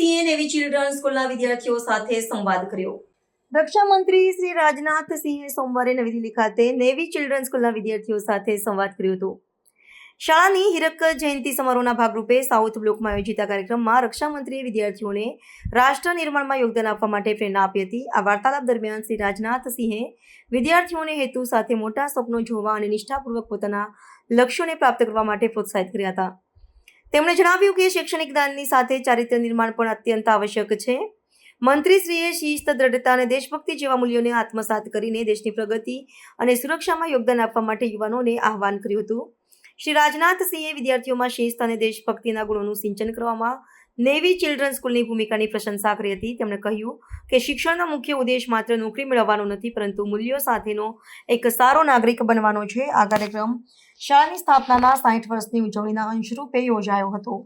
સિંહે navy children સ્કૂલના વિદ્યાર્થીઓ સાથે સંવાદ કર્યો। રક્ષા મંત્રી શ્રી રાજનાથ સિંહે સોમવારે નવી દિલ્હી ખાતે નેવી ચિલ્ડ્રન સ્કૂલના વિદ્યાર્થીઓ સાથે સંવાદ કર્યો હતો। શાળાની હીરક જયંતિ સમારોહના ભાગરૂપે સાઉથ બ્લોકમાં આયોજિત આ કાર્યક્રમમાં રક્ષામંત્રીએ વિદ્યાર્થીઓને રાષ્ટ્ર નિર્માણમાં યોગદાન આપવા માટે પ્રેરણા આપી હતી। આ વાર્તાલાપ દરમિયાન શ્રી રાજનાથ સિંહે વિદ્યાર્થીઓને હેતુ સાથે મોટા સ્વપ્નો જોવા અને નિષ્ઠાપૂર્વક પોતાના લક્ષ્યોને પ્રાપ્ત કરવા માટે પ્રોત્સાહિત કર્યા હતા। તેમણે જણાવ્યું કે શૈક્ષણિક જ્ઞાનની સાથે ચારિત્ર્ય નિર્માણ પણ અત્યંત આવશ્યક છે। મંત્રીશ્રીએ શિસ્ત, દ્રઢતા અને દેશભક્તિ જેવા મૂલ્યોને આત્મસાત કરીને દેશની પ્રગતિ અને સુરક્ષામાં યોગદાન આપવા માટે યુવાનોને આહ્વાન કર્યું હતું। શ્રી રાજનાથ સિંહે વિદ્યાર્થીઓમાં શિસ્ત અને દેશભક્તિના ગુણોનું સિંચન કરવામાં નેવી ચિલ્ડ્રન સ્કૂલની ભૂમિકાની પ્રશંસા કરી હતી। તેમણે કહ્યું કે શિક્ષણનો મુખ્ય ઉદ્દેશ માત્ર નોકરી મેળવવાનો નથી, પરંતુ મૂલ્યો સાથેનો એક સારો નાગરિક બનવાનો છે। આ કાર્યક્રમ શાળાની સ્થાપનાના 60 વર્ષની ઉજવણીના અંશરૂપે યોજાયો હતો।